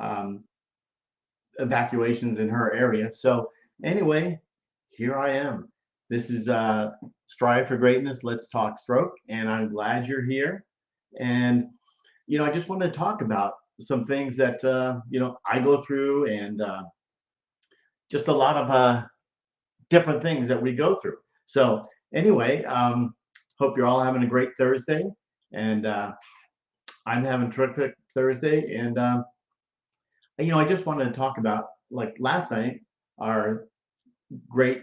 um, evacuations in her area. So anyway, here I am. This is Strive for Greatness. Let's talk stroke, and I'm glad you're here. And I just wanted to talk about some things that I go through, and just a lot of different things that we go through. So anyway, hope you're all having a great Thursday, and I'm having a terrific Thursday. And I just wanted to talk about, like, last night, our great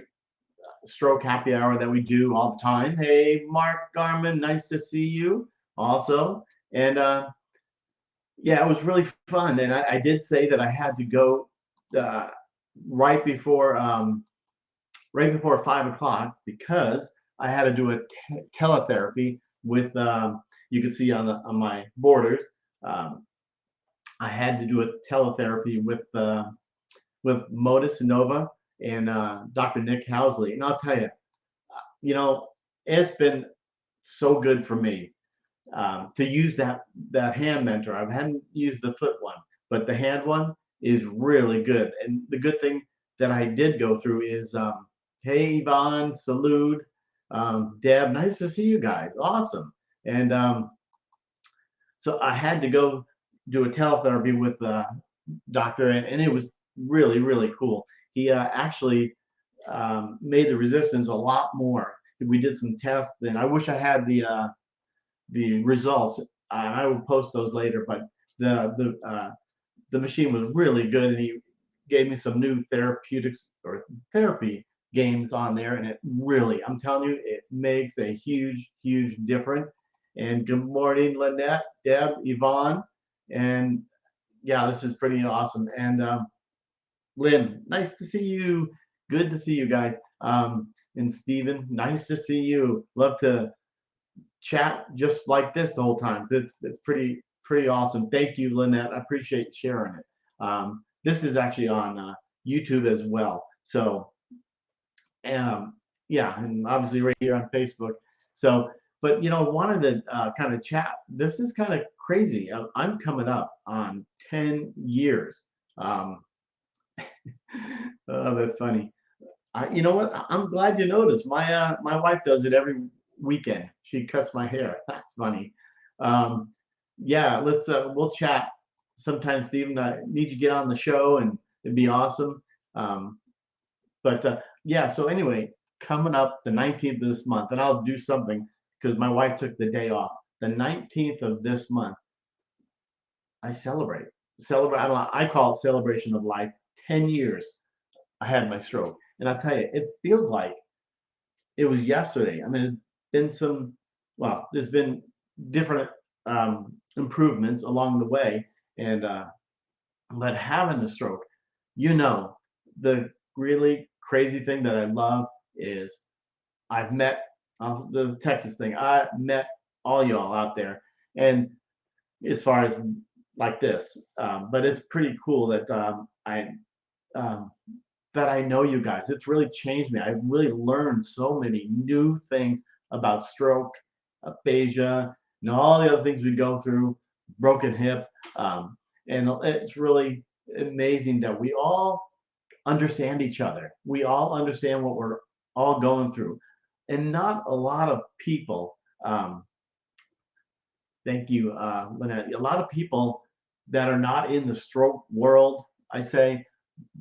stroke happy hour that we do all the time. Hey, Mark Garman, nice to see you also. And yeah, it was really fun. And I did say that I had to go uh, right before right before 5 o'clock because I had to do a teletherapy with you can see on my borders. Um, I had to do a teletherapy with Modus Nova and Dr. Nick Housley, and I'll tell you, you know, it's been so good for me to use that hand mentor. I hadn't used the foot one, but the hand one is really good. And the good thing that I did go through is, hey Yvonne, salute, Deb, nice to see you guys, awesome. And so I had to go do a teletherapy with the doctor, and it was really cool. He actually made the resistance a lot more. We did some tests, and I wish I had the results. I will post those later, but the machine was really good, and he gave me some new therapeutics or therapy games on there, and it really, I'm telling you, it makes a huge difference. And good morning, Lynette, Deb, Yvonne, and yeah, this is pretty awesome. And Lynn, nice to see you. Good to see you guys. And Stephen, nice to see you. Love to chat just like this the whole time. It's pretty awesome. Thank you, Lynette. I appreciate sharing it. This is actually on YouTube as well. So um, yeah, and obviously right here on Facebook. So, but wanted to kind of chat. This is kind of crazy. I'm coming up on 10 years. Um, oh, that's funny. You know what? I'm glad you noticed. My wife does it every weekend. She cuts my hair. That's funny. Um, yeah, we'll chat sometime, Stephen. I need you to get on the show, and it'd be awesome. Um, but yeah, so anyway, coming up the 19th of this month, and I'll do something because my wife took the day off. The 19th of this month, I celebrate. Celebrate. I call it celebration of life. 10 years I had my stroke, and I tell you, it feels like it was yesterday. I mean, there's been there's been different improvements along the way, and but having a stroke, you know, the really crazy thing that I love is I've met the Texas thing. I met all y'all out there, and as far as like this, but it's pretty cool that um, that I know you guys. It's really changed me. I've really learned so many new things about stroke, aphasia, all the other things we go through, broken hip. Um, and it's really amazing that we all understand each other. We all understand what we're all going through. And not a lot of people, um, thank you, Lynette, a lot of people that are not in the stroke world, I say,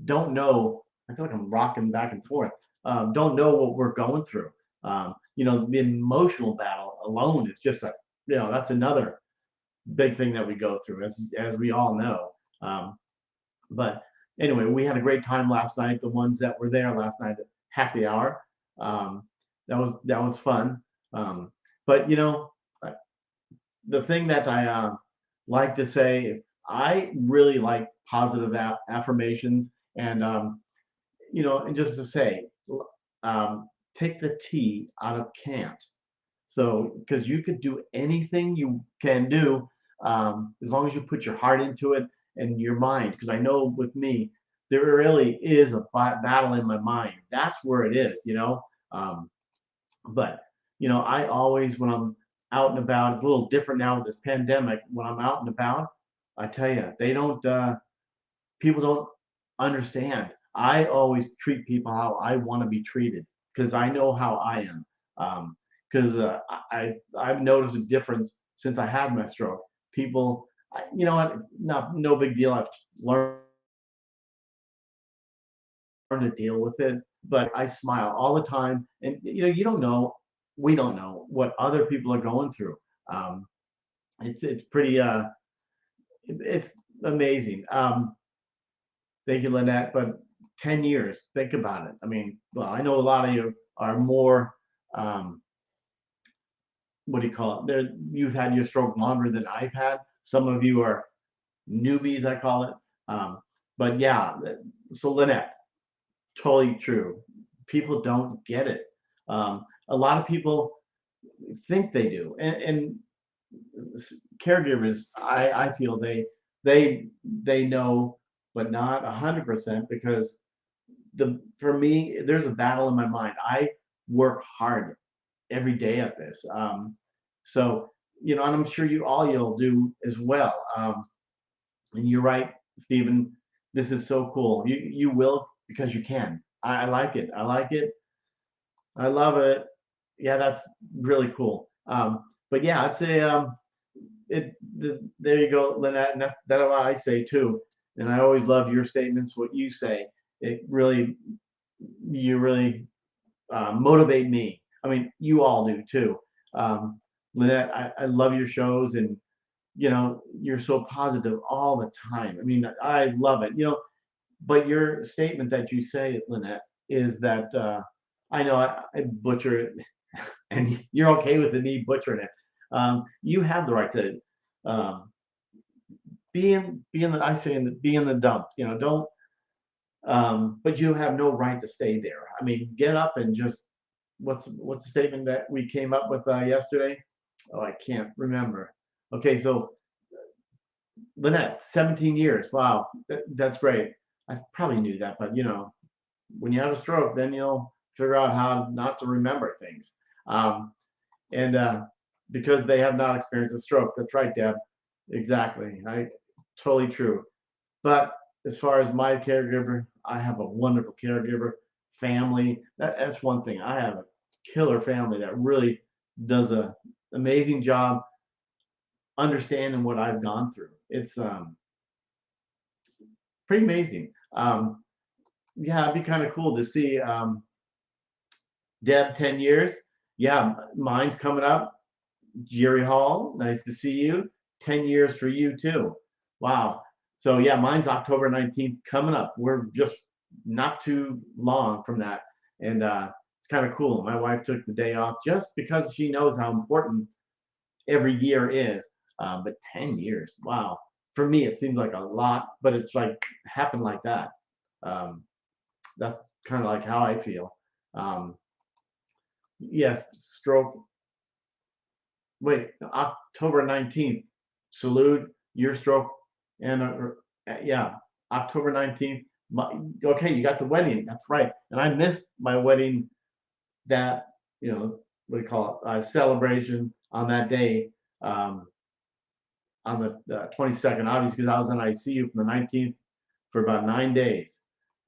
don't know. I feel like I'm rocking back and forth. Don't know what we're going through. The emotional battle alone is just that's another big thing that we go through, as we all know. But anyway, we had a great time last night. The ones that were there last night at happy hour, um, that was fun. But uh, the thing that I like to say is I really like positive affirmations, and and just to say, um, take the T out of can't. So, because you could do anything you can do, as long as you put your heart into it and your mind. Because I know with me, there really is a battle in my mind. That's where it is. Um, but I always, when I'm out and about, it's a little different now with this pandemic. When I'm out and about, I tell you, they don't. people don't understand. I always treat people how I want to be treated because I know how I am. Because I've noticed a difference since I had my stroke. People, you know what? No big deal. I've learned to deal with it, but I smile all the time. And you don't know, we don't know what other people are going through. Um, it's pretty it's amazing. Thank you, Lynette. But 10 years, think about it. I mean, well, I know a lot of you are more, um, what do you call it? You've had your stroke longer than I've had. Some of you are newbies, I call it. Um, but yeah, so Lynette, totally true. People don't get it. A lot of people think they do, and caregivers, I feel they know, but not 100% because for me, there's a battle in my mind. I work hard every day at this. So and I'm sure you'll do as well. And you're right, Stephen. This is so cool. You will because you can. I like it. I like it. I love it. Yeah, that's really cool. But yeah, I'd say there you go, Lynette, and that's what I say too. And I always love your statements, what you say. It really, you really motivate me. I mean, you all do too. Um, Lynette, I love your shows, and you're so positive all the time. I mean, I love it. But your statement that you say, Lynette, is that I know I butcher it, and you're okay with me butchering it. You have the right to um, be in the I say in the be in the dumps. Don't. But you have no right to stay there. I mean, get up and just what's the statement that we came up with yesterday? Oh, I can't remember. Okay, so Lynette, 17 years. Wow, that's great. I probably knew that, but when you have a stroke, then you'll figure out how not to remember things. Um, and because they have not experienced a stroke. That's right, Deb. Exactly. Totally true. But as far as my caregiver, I have a wonderful caregiver family. That's one thing. I have a killer family that really does a amazing job understanding what I've gone through. It's pretty amazing. Yeah, it'd be kind of cool to see Deb 10 years. Yeah, mine's coming up. Jerry Hall, nice to see you. 10 years for you too. Wow. So yeah, mine's October 19th coming up. We're just not too long from that. And it's kind of cool. My wife took the day off just because she knows how important every year is. But 10 years, wow. For me, it seems like a lot, but it's like happened like that. Um, that's kind of like how I feel. Um, yes, stroke. Wait, October 19th. Salute your stroke. And yeah, October 19th. Okay, you got the wedding. That's right. And I missed my wedding, that, what do you call it? Celebration on that day, um, on the 22nd, obviously, because I was in ICU from the 19th for about 9 days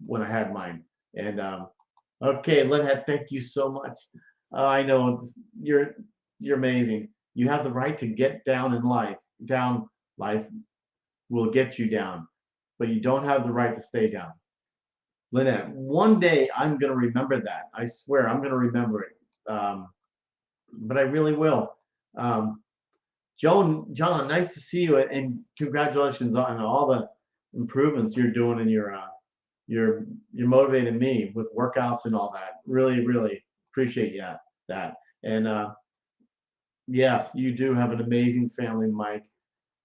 when I had mine. And okay, Lynette, thank you so much. I know you're amazing. You have the right to get down in life. Down life will get you down, but you don't have the right to stay down. Lynette, one day I'm going to remember that. I swear I'm going to remember it. But I really will. Um, John, nice to see you, and congratulations on all the improvements you're doing in you're motivating me with workouts and all that. Really, really appreciate that. And yes, you do have an amazing family, Mike,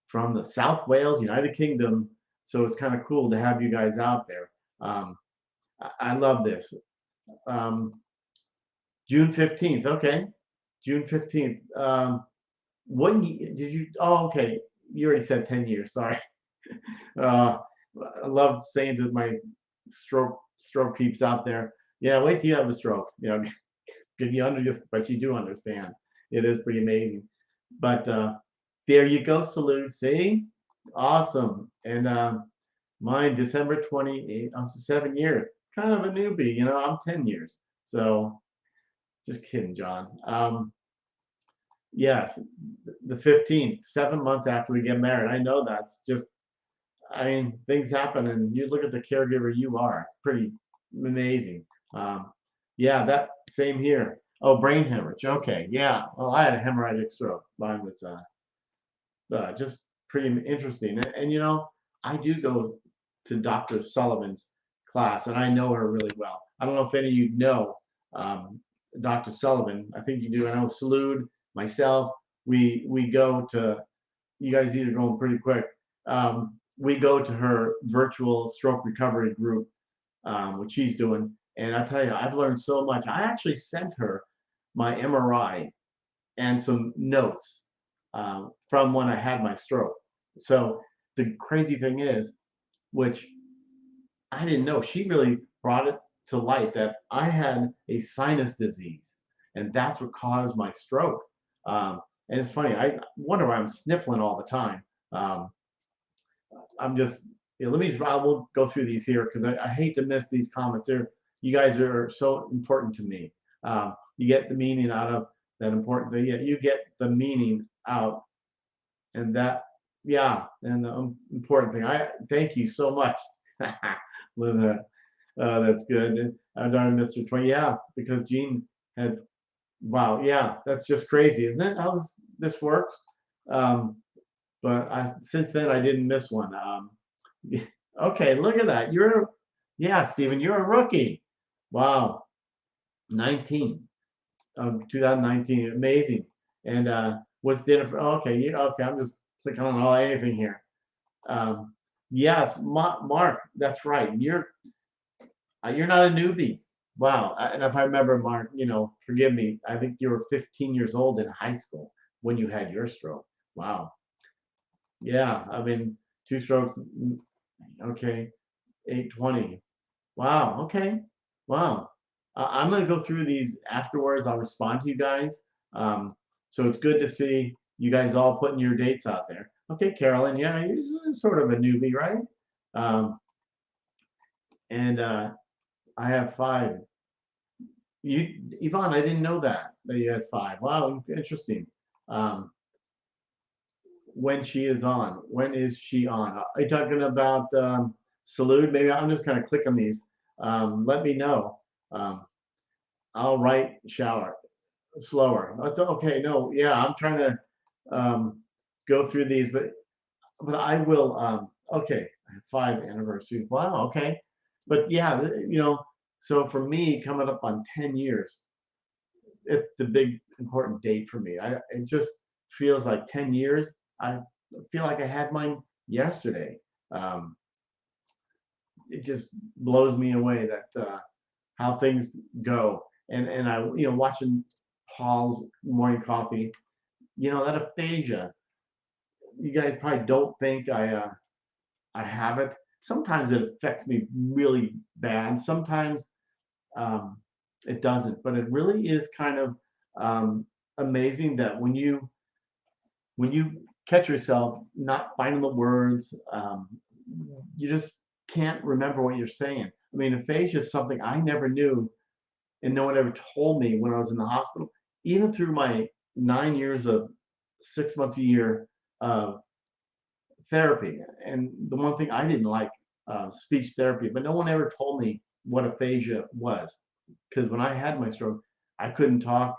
from the South Wales, United Kingdom. So it's kind of cool to have you guys out there. Um, I love this. Um, June 15th. Okay. June 15th. Did you? Oh, okay. You already said 10 years. Sorry. Uh, I love saying to my stroke peeps out there, yeah, wait till you have a stroke. Because but you do understand. It is pretty amazing. But there you go, Salute. See, awesome. And Mine December 28th, 7 years. Kind of a newbie, I'm 10 years. So just kidding, John. Yes, the 15th, 7 months after we get married. I know that's just, I mean, things happen, and you look at the caregiver you are. It's pretty amazing. Um, yeah, that same here. Oh, brain hemorrhage. Okay, yeah. Well, I had a hemorrhagic stroke. Mine was just pretty interesting. And I do go to Dr. Sullivan's class, and I know her really well. I don't know if any of you know um, Dr. Sullivan. I think you do. I know Salud, myself. We go to. You guys need to go pretty quick. We go to her virtual stroke recovery group, which she's doing, and I tell you, I've learned so much. I actually sent her my MRI and some notes from when I had my stroke. So the crazy thing is, which I didn't know, she really brought it to light that I had a sinus disease, and that's what caused my stroke. And it's funny, I wonder why I'm sniffling all the time. Um, I'm just, let me just, I will go through these here because I hate to miss these comments. You guys are so important to me. You get the meaning out of that important thing. Yeah, you get the meaning out, and that, yeah, and the important thing. I thank you so much, Linda. That's good. Darn Mr. 20. Yeah, because Gene had, wow, yeah, that's just crazy, isn't it? How this works? Um, but since then I didn't miss one. Okay, look at that. Yeah, Stephen, you're a rookie. Wow, 19 of 2019, amazing. And what's dinner for? Okay, okay. I'm just clicking on anything here. Um, yes, Mark, that's right. You're not a newbie. Wow. And if I remember, Mark, forgive me. I think you were 15 years old in high school when you had your stroke. Wow. Yeah, I mean, two strokes. Okay, 820. Wow. Okay. Wow. I'm going to go through these afterwards. I'll respond to you guys. Um, so it's good to see you guys all putting your dates out there. Okay, Carolyn. Yeah, you're sort of a newbie, right? Um, and I have 5. Yvonne, I didn't know that you had 5. Wow, interesting. Um, when she is on. When is she on? Are you talking about Salute? Maybe I'm just kind of click on these. Let me know. Um, I'll write shower slower. That's okay. No, yeah, I'm trying to go through these, but I will. Okay, 5 anniversaries. Wow. Okay, but yeah, so for me, coming up on 10 years, it's the big important date for me. It just feels like 10 years. I feel like I had mine yesterday. Um, it just blows me away that how things go. And I, watching Paul's morning coffee, that aphasia. You guys probably don't think I have it. Sometimes it affects me really bad. Sometimes um, it doesn't. But it really is kind of um, amazing that when you catch yourself not finding the words, you just can't remember what you're saying. I mean, aphasia is something I never knew, and no one ever told me when I was in the hospital. Even through my 9 years of 6 months a year of therapy, and the one thing I didn't like speech therapy, but no one ever told me what aphasia was, because when I had my stroke, I couldn't talk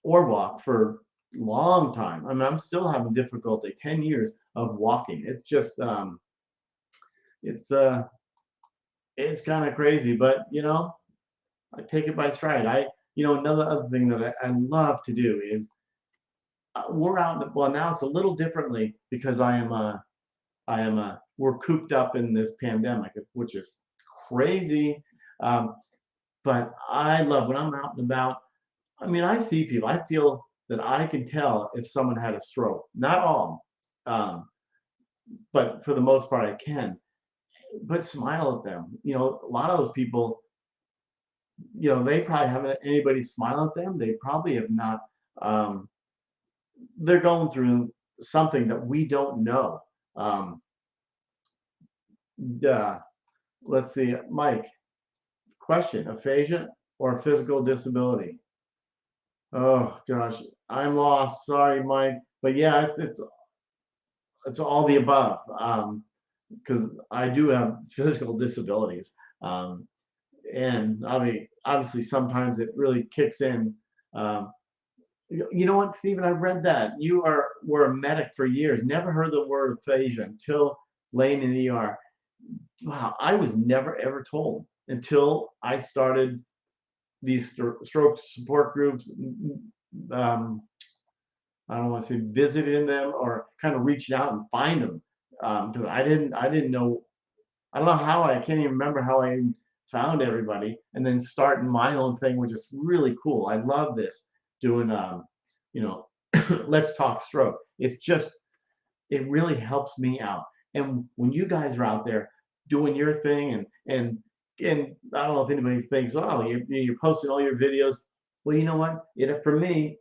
or walk for a long time. I mean, I'm still having difficulty. 10 years of walking. It's just it's uh, it's kind of crazy, but I take it by stride. Another other thing that I love to do is we're out. Well, now it's a little differently because we're cooped up in this pandemic, which is crazy. Um, but I love when I'm out and about. I mean, I see people. I feel that I can tell if someone had a stroke. Not all, um, but for the most part, I can. But smile at them. A lot of those people, they probably haven't anybody smile at them. They probably have not. Um, they're going through something that we don't know. Um, let's see, Mike. Question: aphasia or physical disability? Oh gosh, I'm lost. Sorry, Mike. But yeah, it's all the above. Because I do have physical disabilities. Um, and I mean, obviously, sometimes it really kicks in. Um, you know what, Stephen? I read that you were a medic for years. Never heard the word aphasia until laying in the ER. Wow, I was never ever told until I started these stroke support groups. Um, I don't want to say visiting them or kind of reaching out and find them. I didn't know. I don't know how I can't even remember how I found everybody, and then starting my own thing, which is really cool. I love this doing, you know, let's talk stroke. It's just it really helps me out. And when you guys are out there doing your thing, and I don't know if anybody thinks, oh, you're posting all your videos. Well, you know what? For me,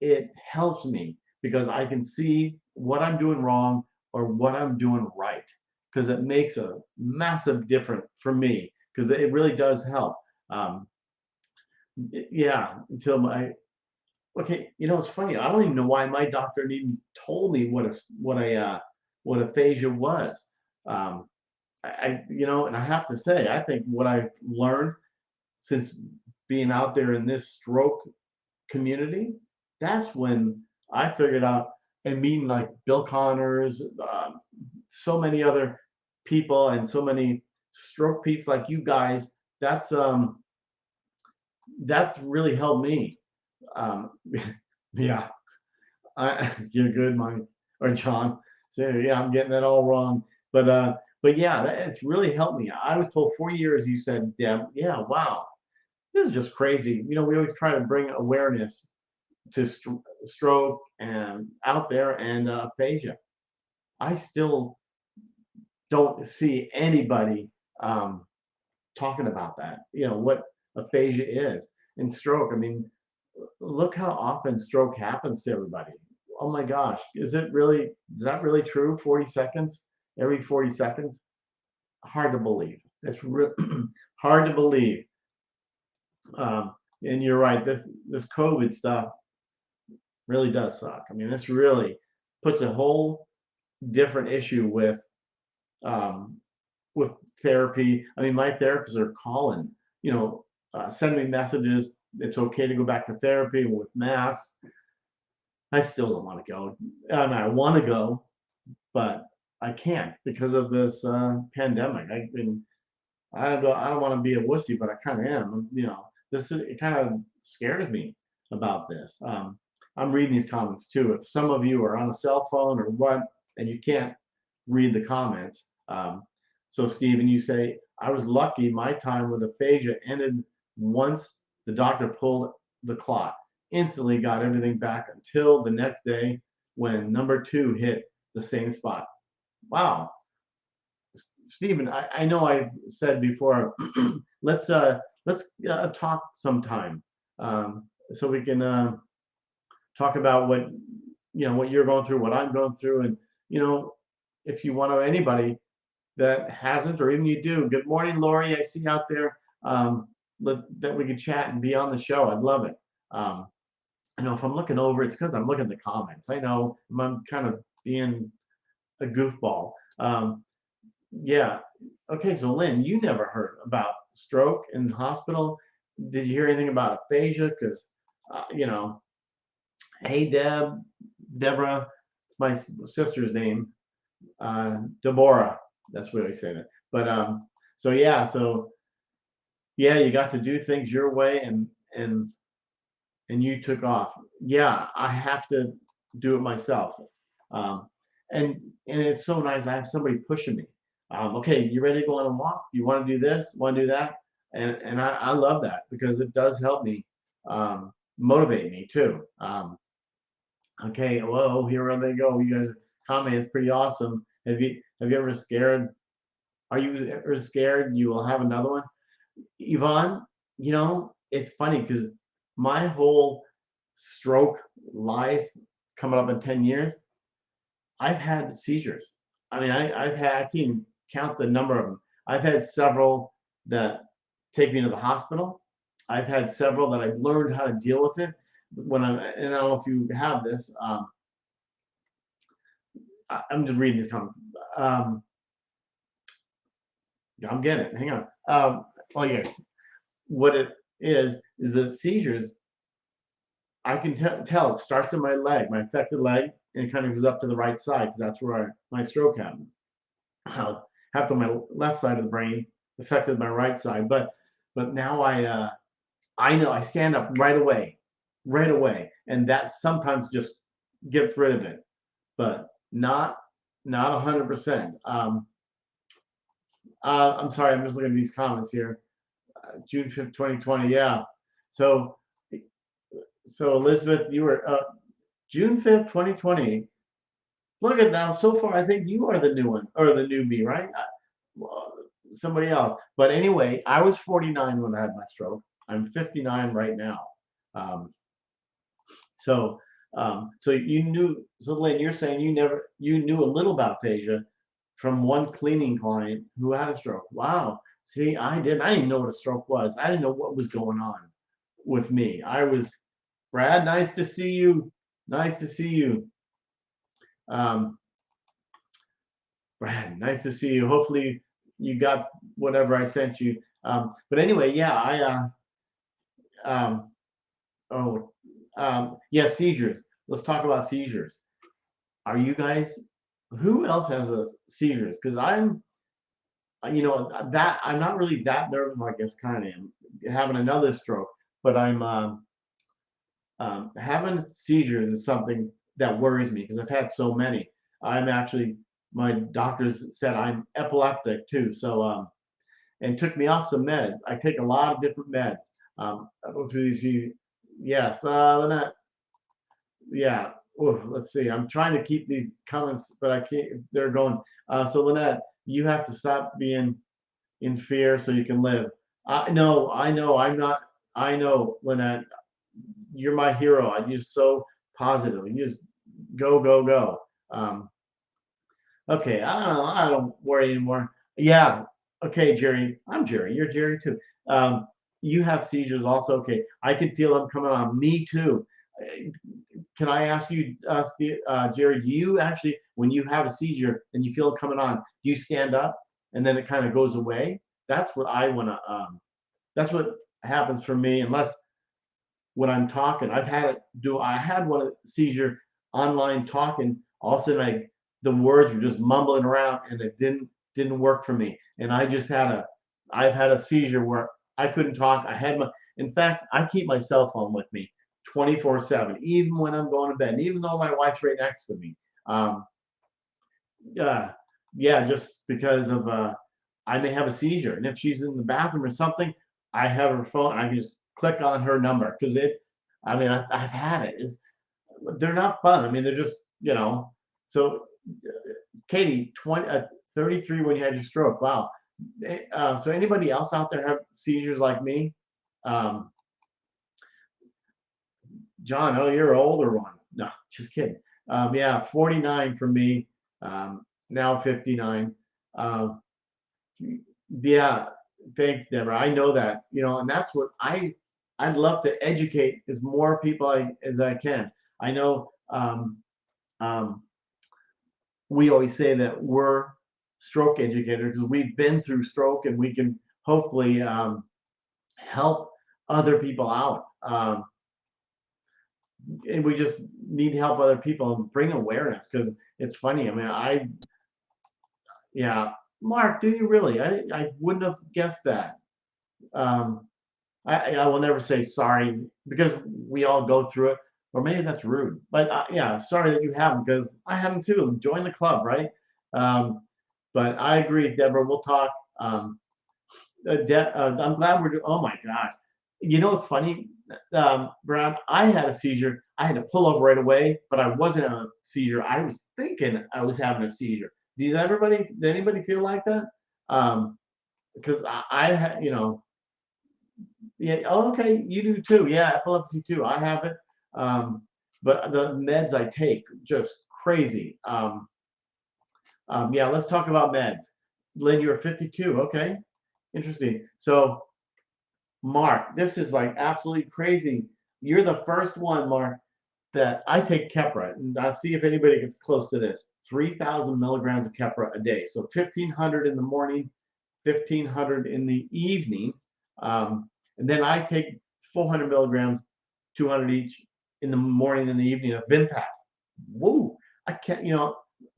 it helps me because I can see what I'm doing wrong or what I'm doing right because it makes a massive difference for me because it really does help. Um, yeah, until my okay, it's funny. I don't even know why my doctor even told me what aphasia was. Um, and I have to say, I think what I've learned since being out there in this stroke community, that's when I figured out and meeting like Bill Connors, so many other people, and so many stroke peeps like you guys. That's that's really helped me. Um, yeah, you're good, Mike or John. So yeah, I'm getting that all wrong, but yeah, it's really helped me. I was told 4 years. You said, Deb. Yeah, wow, this is just crazy. We always try to bring awareness to stroke and out there and aphasia. I still don't see anybody um, talking about that. What aphasia is and stroke. I mean, look how often stroke happens to everybody. Oh my gosh, is that really true? 40 seconds, every 40 seconds? Hard to believe. It's hard to believe. Um, and you're right. This COVID stuff really does suck. I mean, this really puts a whole different issue um, with therapy. I mean, my therapists are calling, sending me messages. It's okay to go back to therapy with masks. I still don't want to go. I mean, I want to go, but I can't because of this pandemic. I don't want to be a wussy, but I kind of am. It kind of scares me about this. I'm reading these comments too. If some of you are on a cell phone or what, and you can't read the comments. So Stephen, you say, I was lucky my time with aphasia ended once the doctor pulled the clot. Instantly got everything back until the next day when number two hit the same spot. Wow. Stephen, I know I've said before, let's talk sometime so we can talk about what you're going through, what I'm going through, and you know if you want to anybody that hasn't, or even you do. Good morning, Lori. I see you out there. That we could chat and be on the show. I'd love it. Um, I know if I'm looking over, it's because I'm looking at the comments. I know I'm kind of being a goofball. Yeah. Okay, so Lynn, you never heard about stroke in the hospital. Did you hear anything about aphasia? Because, you know, hey, Deborah, it's my sister's name, Deborah. That's what I say that. But so yeah, you got to do things your way, and you took off. Yeah, I have to do it myself. Um, and it's so nice. I have somebody pushing me. Okay, you ready to go on a walk? You want to do this? Want to do that? And I love that because it does help me motivate me too. Okay, whoa, here they go. You guys comment is pretty awesome. Have you ever scared? Are you ever scared you will have another one? Yvonne, it's funny because my whole stroke life coming up in 10 years, I've had seizures. I mean, I've had, I can't count the number of them. I've had several that take me to the hospital. I've had several that I've learned how to deal with it. When I'm, and I don't know if you have this. I'm just reading these comments. I'm getting it. Hang on. Oh yeah. What it is that seizures. I can tell it starts in my leg, my affected leg, and it kind of goes up to the right side because that's where my stroke happened. Happened on my left side of the brain, affected my right side. But now I know I stand up right away, and that sometimes just gets rid of it, but not 100%. I'm sorry, I'm just looking at these comments here. June 5th, 2020. Yeah. So Elizabeth, you were June 5th, 2020. Look at now. So far, I think you are the new one or the newbie, right? Well, somebody else. But anyway, I was 49 when I had my stroke. I'm 59 right now. Um, so so you knew. So Lynn, you're saying you knew a little about aphasia from one cleaning client who had a stroke. Wow. See, I didn't. I didn't know what a stroke was. I didn't know what was going on with me. I was Brad. Nice to see you. Nice to see you. Um, Brad, nice to see you. Hopefully you got whatever I sent you. But anyway, yeah, um, oh, yeah, seizures. Let's talk about seizures. Are you guys, who else has a seizures? Because that I'm not really that nervous. I guess kind of am having another stroke, but I'm having seizures is something that worries me because I've had so many. I'm actually, my doctors said I'm epileptic too. So and took me off some meds. I take a lot of different meds. I go through these. Yes, Lynette. Yeah. Ooh, let's see. I'm trying to keep these comments, but I can't. They're going. So Lynette, you have to stop being in fear so you can live. I know. I know. I'm not. I know, Lynette. You're my hero. You're so positive. You just go, go, go. Okay, I don't worry anymore. Yeah. Okay, Jerry. I'm Jerry. You're Jerry too. You have seizures also. Okay, I can feel them coming on. Me too. Can I ask you, Jerry? Do you actually, when you have a seizure and you feel it coming on, do you stand up and then it kind of goes away? That's what I want to. That's what happens for me. Unless when I'm talking, I've had it do. I had one seizure online talking. All of a sudden, the words were just mumbling around, and it didn't work for me. And I've had a seizure where I couldn't talk. In fact, I keep my cell phone with me 24/7, even when I'm going to bed, even though my wife's right next to me. Um, uh, yeah, just because of I may have a seizure, and if she's in the bathroom or something, I have her phone. I can just click on her number because it. I mean, I've had it. They're not fun. I mean, they're just So, Katie, 33 when you had your stroke. Wow. So anybody else out there have seizures like me? Um, John, oh, you're an older one. No, just kidding. Yeah, 49 for me. Now 59. Um, yeah, thanks, Deborah. I know that, and that's what I'd love to educate as more people as I can. I know um, we always say that we're stroke educators because we've been through stroke and we can hopefully help other people out. And we just need to help other people and bring awareness because it's funny. I mean, yeah, Mark, do you really? I wouldn't have guessed that. Um, I will never say sorry because we all go through it, or maybe that's rude. But yeah, sorry that you haven't because I haven't too. Join the club, right? Um, but I agree, Deborah. We'll talk. I'm glad we're doing. Oh my God, you know what's funny, Brad? I had a seizure. I had to pull over right away, but I wasn't having a seizure. I was thinking I was having a seizure. Did anybody feel like that? Because yeah. Oh, okay, you do too. Yeah, epilepsy too. I have it. Um, but the meds I take just crazy. Yeah, let's talk about meds. Lynn, you're 52. Okay, interesting. So, Mark, this is like absolutely crazy. You're the first one, Mark, that I take Keppra, and I'll see if anybody gets close to this. 3,000 milligrams of Keppra a day. So 1,500 in the morning, 1,500 in the evening. And then I take 400 milligrams, 200 each in the morning and the evening of Vimpat. Whoa, I can't,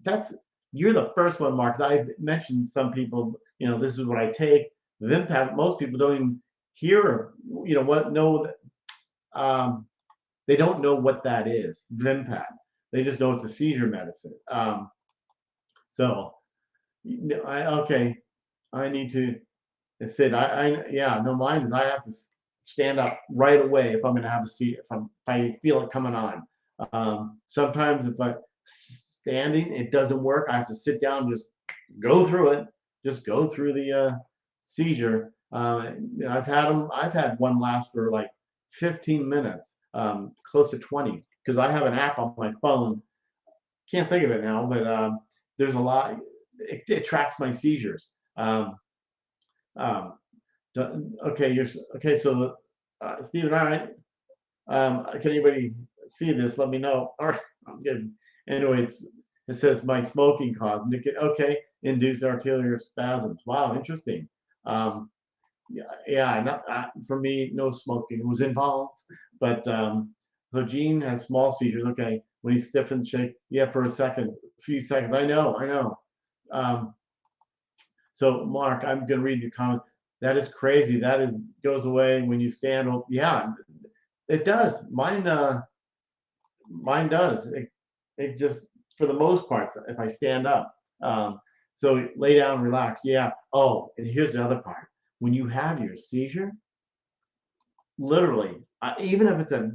that's, you're the first one, Mark. 'Cause I've mentioned some people, this is what I take. Vimpat, most people don't even hear, what, know that, they don't know what that is, Vimpat. They just know it's a seizure medicine. So, okay, I need to. It said, yeah, no, mine is I have to stand up right away if I'm going to have a seat, if I feel it coming on. Sometimes if I standing, it doesn't work. I have to sit down and just go through it, just go through the seizure. I've had one last for like 15 minutes, close to 20, because I have an app on my phone. Can't think of it now, but there's a lot. It tracks my seizures. Um, okay, okay. So, Stephen, all right. Can anybody see this? Let me know. All right, I'm good. Anyway, it says my smoking caused okay, induced arterial spasms. Wow, interesting. Yeah, not for me, no smoking was involved, but so Gene has small seizures. Okay, when he stiffens, shakes, yeah, for a few seconds. I know. Um, so Mark, I'm gonna read the comment. That is crazy. That is goes away when you stand. Yeah, it does. Mine does. It just for the most part, if I stand up. So lay down, relax. Yeah. Oh, and here's the other part. When you have your seizure, literally, even if it's a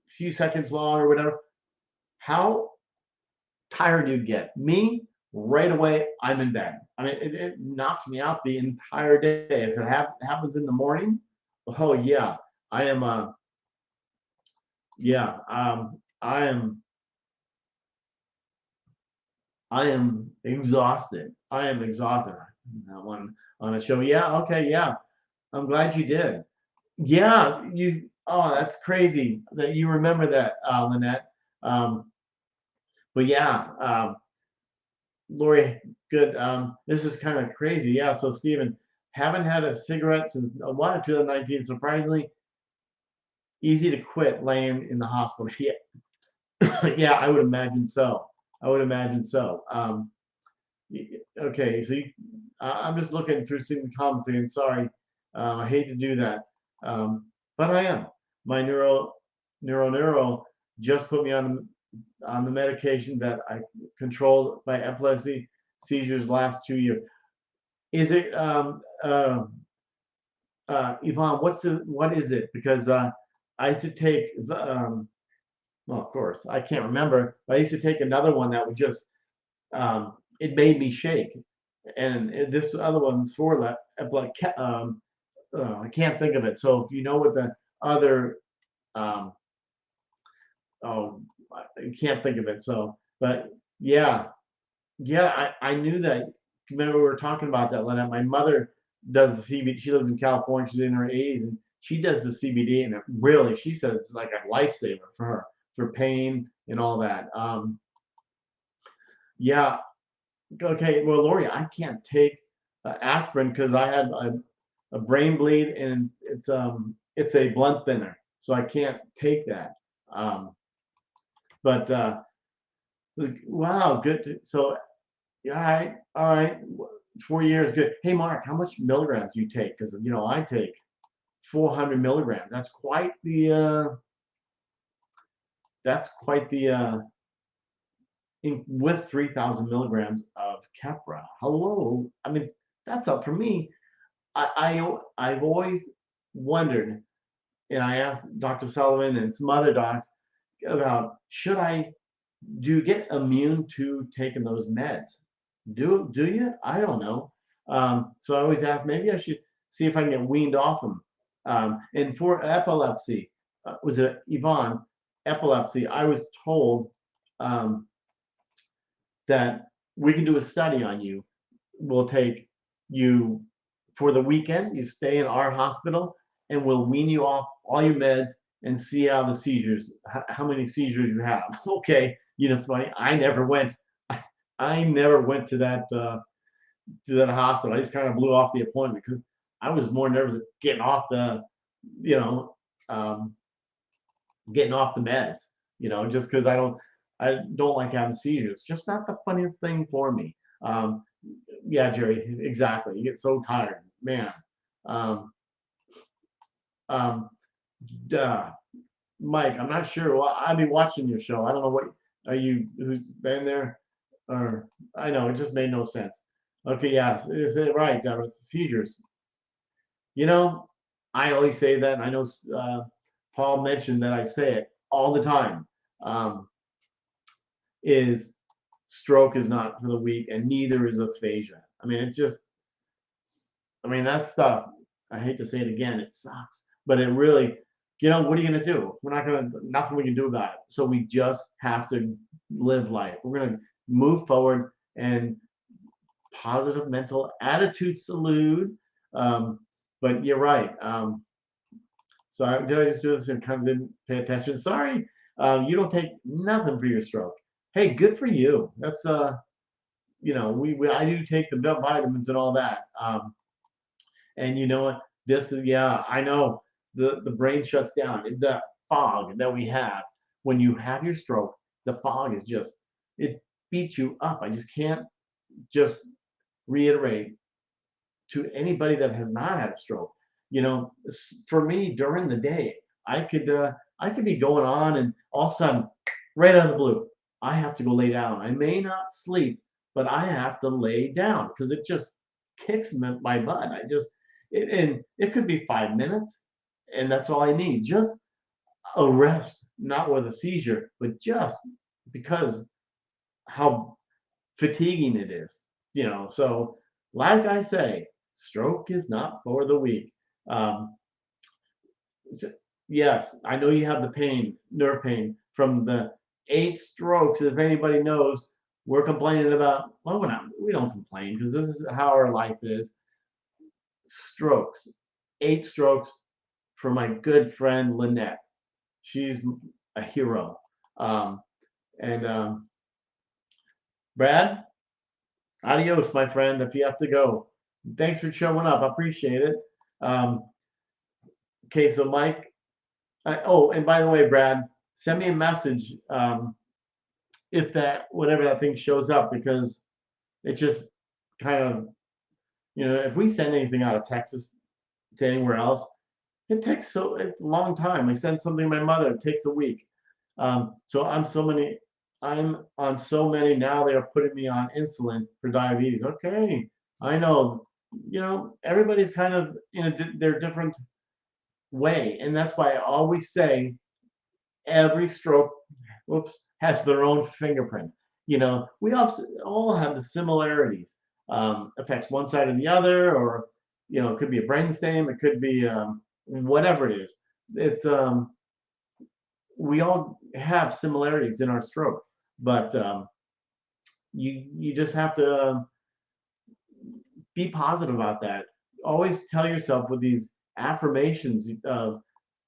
few seconds long or whatever, how tired you get. Me, right away, I'm in bed. I mean, it knocks me out the entire day. If it happens in the morning, oh yeah, I am. Yeah, I am exhausted. I am exhausted. That one on a show. Yeah, okay, yeah. I'm glad you did. Yeah, you. Oh, that's crazy that you remember that, Lynette. Um, but yeah, Lori, good. This is kind of crazy. Yeah. So, Stephen, haven't had a cigarette since what, 2019. Surprisingly easy to quit laying in the hospital. Yeah, yeah, I would imagine so. I would imagine so. Okay, so I'm just looking through some comments again. Sorry, I hate to do that, but I am. My neuro just put me on the medication that I controlled my epilepsy seizures last 2 years. Is it Yvonne? What is it? Because I used to take well, of course I can't remember, but I used to take another one that would just it made me shake, and this other one's for that. Like I can't think of it. So if you know what the other um, oh, I can't think of it. So, but yeah, yeah, I knew that. Remember we were talking about that, Lynette. My mother does the CBD. She lives in California. She's in her 80s, and she does the CBD, and it really, she says it's like a lifesaver for her for pain and all that. Yeah. Okay. Well, Lori, I can't take aspirin because I had a brain bleed, and it's a blood thinner, so I can't take that. Um, but wow, good. So yeah, all right, 4 years, good. Hey, Mark, how much milligrams do you take? Because I take 400 milligrams. That's quite the with 3,000 milligrams of Keppra. Hello, I mean that's up for me. I've always wondered, and I asked Dr. Sullivan and some other docs about should I do get immune to taking those meds? Do you? I don't know. So I always ask, maybe I should see if I can get weaned off them. And for epilepsy, was it Yvonne? Epilepsy, I was told um, that we can do a study on you. We'll take you for the weekend, you stay in our hospital, and we'll wean you off all your meds and see how the seizures, how many seizures you have. Okay, it's funny. I never went to that hospital. I just kind of blew off the appointment because I was more nervous of getting off you know, um, getting off the meds. Just because I don't like having seizures. Just not the funniest thing for me. Um, yeah, Jerry, exactly. You get so tired, man. Um, um, duh. Mike, I'm not sure. Well, I'll be watching your show. I don't know what are you who's been there, or I know it just made no sense. Okay, yes, is it right? It's seizures. You know, I always say that. And I know Paul mentioned that I say it all the time. Um, is stroke is not for the weak, and neither is aphasia. I mean, that stuff. I hate to say it again, it sucks, but it really, what are you gonna do? We're not gonna nothing we can do about it. So we just have to live life. We're gonna move forward and positive mental attitude salute. Um, but you're right. Did I just do this and kind of didn't pay attention? Sorry. You don't take nothing for your stroke. Hey, good for you. That's we I do take the vitamins and all that. And you know what? This is yeah, I know the brain shuts down. The fog that we have when you have your stroke, the fog is just it beats you up. I just can't just reiterate to anybody that has not had a stroke. For me during the day, I could be going on and all of a sudden, right out of the blue, I have to go lay down. I may not sleep, but I have to lay down because it just kicks my butt. And it could be 5 minutes, and that's all I need. Just a rest, not with a seizure, but just because how fatiguing it is. So like I say, stroke is not for the weak. Um, yes, I know you have the pain, nerve pain from the 8 strokes. If anybody knows, we're complaining about. Well, we don't complain because this is how our life is. Strokes, 8 strokes for my good friend Lynette. She's a hero. Um, and Brad, adios, my friend. If you have to go, thanks for showing up. I appreciate it. Um, okay, so Mike. Oh, and by the way, Brad, send me a message if that whatever that thing shows up because it just kind of if we send anything out of Texas to anywhere else, it's a long time. I send something to my mother, it takes a week. So I'm on so many now. They are putting me on insulin for diabetes. Okay, I know. Everybody's kind of in their different way, and that's why I always say every stroke, whoops, has their own fingerprint. We all have the similarities. Affects one side or the other, or it could be a brainstem, it could be whatever it is. It's We all have similarities in our stroke, but you just have to be positive about that. Always tell yourself with these affirmations of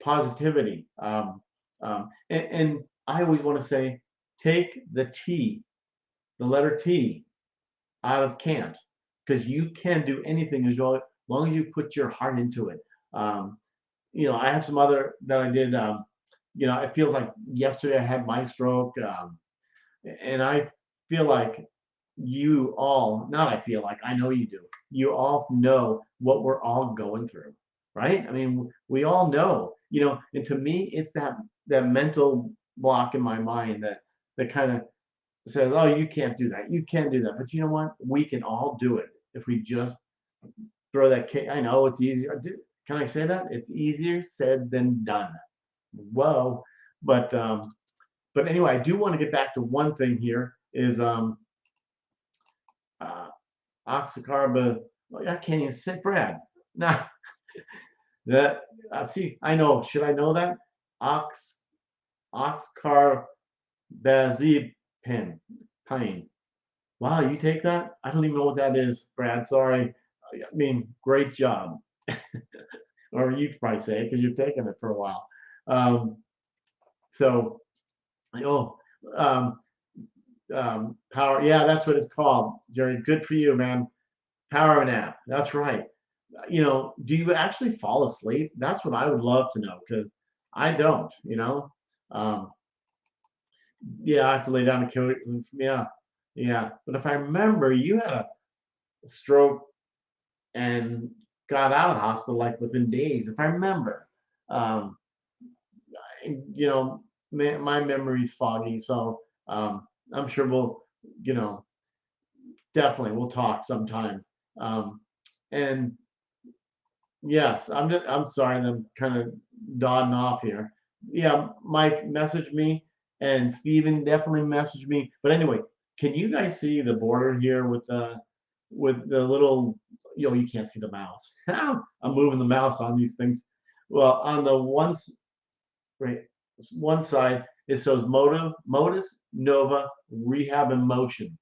positivity. And I always want to say, take the T, the letter T, out of can't, because you can do anything long as you put your heart into it. Um, I have some other that I did. It feels like yesterday I had my stroke, and I feel like not I feel like, I know you do. You all know what we're all going through, right? I mean, we all know, and to me, it's that mental block in my mind that kind of says, "Oh, you can't do that. You can't do that." But you know what? We can all do it if we just throw that cake. I know it's easier. Can I say that? It's easier said than done. Whoa. But anyway, I do want to get back to one thing here is uh, oxycarba. I can't even say Brad. Now that see, I know. Should I know that? Ox oxcarbazepine. Pine. Wow, you take that? I don't even know what that is, Brad. Sorry. I mean, great job. Or you could probably say it because you've taken it for a while. Um, so, oh, um, power. Yeah, that's what it's called, Jerry. Good for you, man. Power nap. That's right. Do you actually fall asleep? That's what I would love to know because I don't. Um, yeah, I have to lay down and kill it. Yeah, yeah. But if I remember, you had a stroke and got out of the hospital like within days, if I remember. Um, you know, my memory's foggy, so I'm sure you know, definitely we'll talk sometime. Um, and yes, I'm sorry, I'm kind of dawdling off here. Yeah, Mike messaged me, and Steven definitely messaged me. But anyway, can you guys see the border here with the little, you can't see the mouse. I'm moving the mouse on these things. Well, on the right, one side it says Modus Nova Rehab and Motion.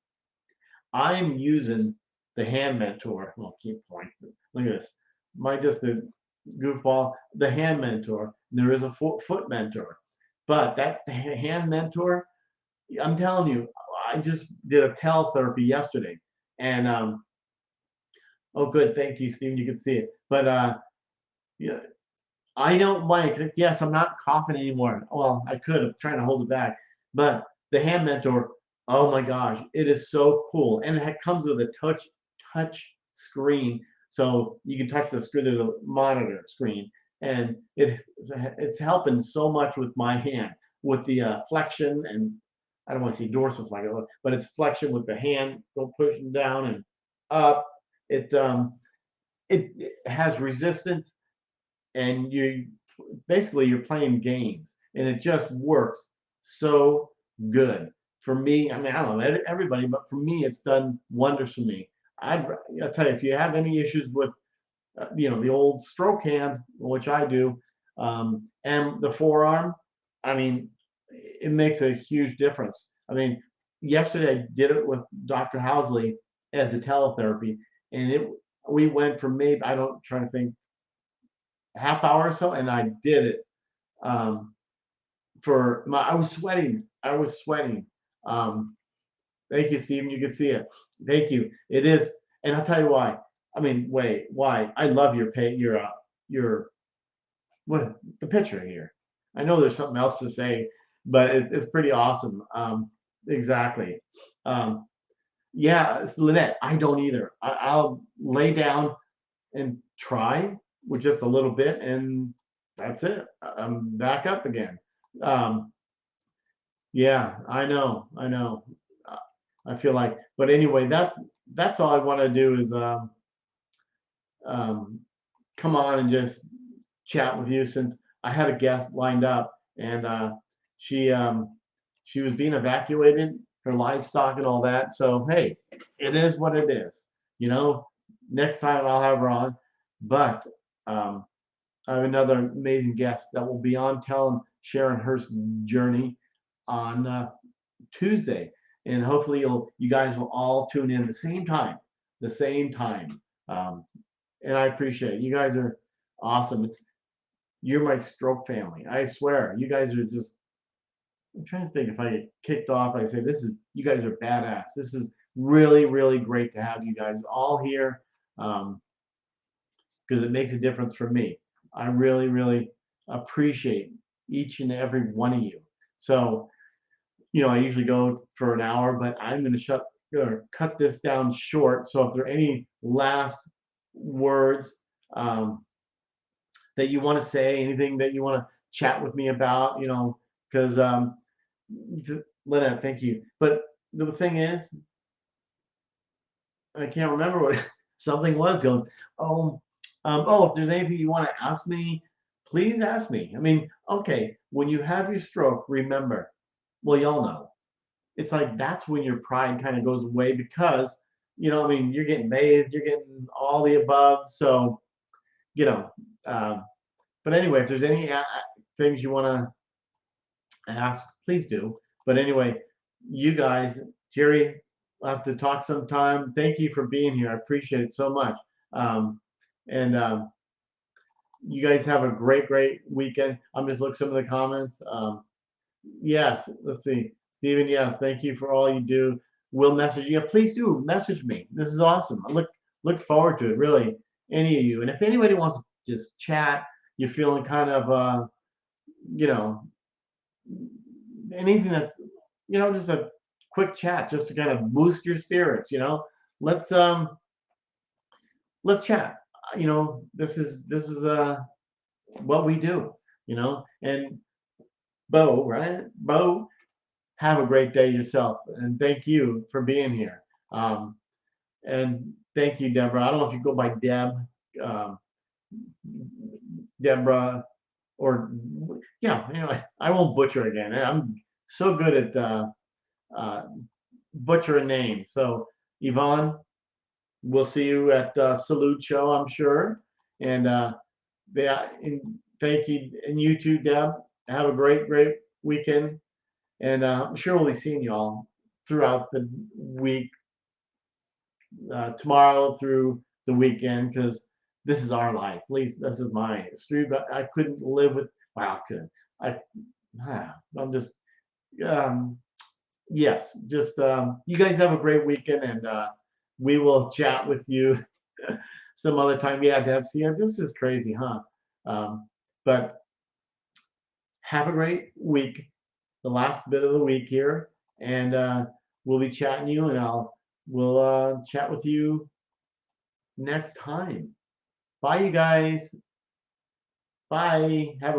I'm using the hand mentor. Well, keep pointing. Look at this. My just a goofball. The hand mentor. There is a foot mentor, but that hand mentor. I'm telling you, I just did a teletherapy yesterday, and oh, good, thank you, Steve. You can see it, but yeah, I don't like. Yes, I'm not coughing anymore. Well, I could. I'm trying to hold it back, but the hand mentor. Oh my gosh, it is so cool, and it comes with a touch screen, so you can touch the screen. There's a monitor screen, and it's helping so much with my hand, with the flexion, and I don't want to say dorsiflexion, but it's flexion with the hand, go pushing down and up. It it has resistance, and you're playing games, and it just works so good for me. I mean, I don't know everybody, but for me it's done wonders for me. I'll tell you, if you have any issues with the old stroke hand, which I do, and the forearm, I mean, it makes a huge difference. I mean, yesterday I did it with Dr. Housley as a teletherapy, and we went from maybe, I don't trying to think, half hour or so, and I did it. Um, I was sweating. I was sweating. Um, Thank you, Stephen. You can see it. Thank you. It is, and I'll tell you why. I mean, wait, why? I love your what the picture here. I know there's something else to say, but it's pretty awesome. Exactly. Um, yeah, Lynette, I don't either. I'll lay down and try with just a little bit, and that's it. I'm back up again. Um, yeah, I know. Uh, I feel like, but anyway, that's all I want to do is um, come on and just chat with you since I had a guest lined up, and she she was being evacuated, her livestock and all that. So hey, it is what it is. You know, next time I'll have her on, but um, I have another amazing guest that will be on telling Sharon her journey on Tuesday, and hopefully you guys will all tune in the same time. Um, and I appreciate it. You guys are awesome. You're my stroke family. I swear, you guys are just. I'm trying to think if I get kicked off. I say you guys are badass. This is really really great to have you guys all here because it makes a difference for me. I really really appreciate each and every one of you. So I usually go for an hour, but I'm going to cut this down short. So if there are any last words that you want to say, anything that you want to chat with me about, because Lynette, thank you. But the thing is, I can't remember what something was going. Oh, if there's anything you want to ask me, please ask me. I mean, okay, when you have your stroke, remember, well, y'all know it's like that's when your pride kind of goes away because I mean you're getting bathed, you're getting all the above. So you know, um, but anyway, if there's any things you want to ask, please do. But anyway, you guys, Jerry, we'll have to talk sometime. Thank you for being here. I appreciate it so much. Um, and you guys have a great weekend. I'm just looking at some of the comments. Yes, let's see. Stephen, yes, thank you for all you do. We'll message you. Yeah, please do message me. This is awesome. I look forward to it, really. Any of you. And if anybody wants to just chat, you're feeling kind of you know, anything that's just a quick chat just to kind of boost your spirits, let's um let's chat. This is what we do, and Bo, right? Bo, have a great day yourself, and thank you for being here. Um, and thank you, Deborah. I don't know if you go by Deb, um, Deborah, or yeah. I won't butcher again. I'm so good at uh, butchering names. So, Yvonne, we'll see you at Salute Show, I'm sure. And and thank you, and you too, Deb. Have a great weekend. And I'm sure we'll be seeing you all throughout the week, tomorrow through the weekend, because this is our life. At least this is my history. But I couldn't live with. Well, I could. I. I'm just. Um, yes. Just. You guys have a great weekend, and we will chat with you some other time. Yeah, Deb. See, this is crazy, huh? But have a great week. The last bit of the week here, and we'll be chatting you, and we'll chat with you next time. Bye, you guys. Bye. Have a